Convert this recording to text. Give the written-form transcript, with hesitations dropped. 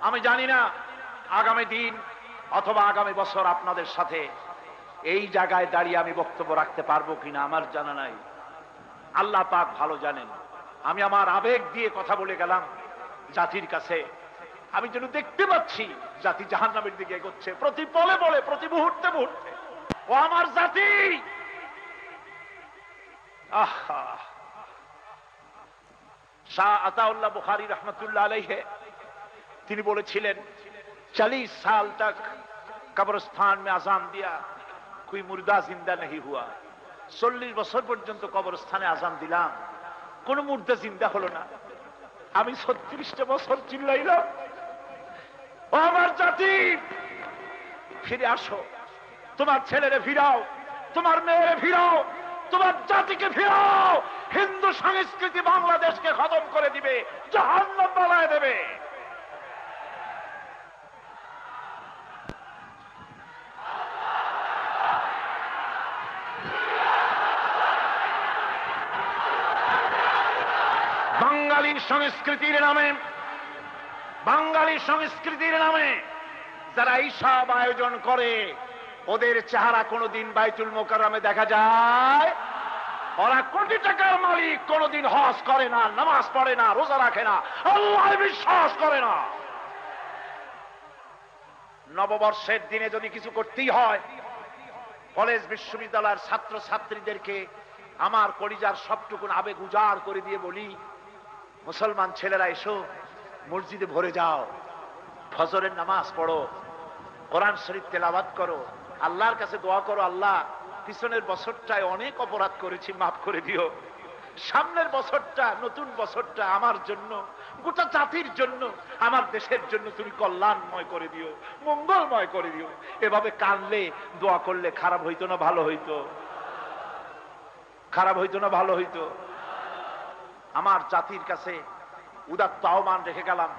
আমি জানি না আগামী দিন অথবা আগামী বছর আপনাদের সাথে এই জায়গায় দাঁড়িয়ে আমি বক্তব্য রাখতে পারবো কিনা আমার জানা নাই। আল্লাহ পাক ভালো জানেন। আমি আমার আবেগ দিয়ে কথা বলে গেলাম জাতির কাছে। আমি যেন দেখতে পাচ্ছি জাতি জাহান্নামের দিকে এগোচ্ছে প্রতি পলে পলে, প্রতি মুহূর্তে মুহূর্তে। ও আমার জাতি, আহা! শাহ আতাউল্লাহ বুখারী रहमतुल्लाह अलैहि তিনি বলেছিলেন 40 साल तक कब्रिस्तान में आजान दिया कोई मुर्दा जिंदा नहीं हुआ। 40 বছর পর্যন্ত কবরস্থানে আজান দিলাম, কোন মুর্দা জিন্দা হলো না। আমি 36টা বছর চিল্লাইলাম, ও আমার জাতি ফিরে আসো, তোমার ছেলেরে ফিরাও, তোমার মেয়েরে ফিরাও, তোমার জাতিকে ফিরাও। হিন্দু সংস্কৃতি বাংলাদেশকে খতম করে দিবে, জাহান্নাম বানায় দেবে। বাঙালি সংস্কৃতির নামে, বাঙালি সংস্কৃতির নামে যারা এইসব আয়োজন করে ওদের চেহারা কোনদিন বাইতুল মোকাররমে দেখা যায়? ওরা কোটি টাকার মালিক, কোনদিন হজ করে না, নামাজ পড়ে না, রোজা রাখে না, আল্লাহ বিশ্বাস করে না। নববর্ষের দিনে যদি কিছু করতেই হয়, কলেজ বিশ্ববিদ্যালয়ের ছাত্র ছাত্রীদেরকে আমার কলিজার সবটুকুন আবেগ উজাড় করে দিয়ে বলি, মুসলমান ছেলেরা এসো, মসজিদে ভরে যাও, ফজরের নামাজ পড়ো, কোরআন শরীফ তেলাওয়াত করো, আল্লাহর কাছে দোয়া করো, আল্লাহ পিছনের বছরটায় অনেক অপরাধ করেছি, মাফ করে দিও। সামনের বছরটা, নতুন বছরটা আমার জন্য, গোটা জাতির জন্য, আমার দেশের জন্য তুমি কল্যাণময় করে দিও, মঙ্গলময় করে দিও। এভাবে কানলে, দোয়া করলে খারাপ হইতো না ভালো হইতো? খারাপ হইতো না ভালো হইতো? আমার জাতির কাছে উদাত্ত আহ্বান রেখে গেলাম।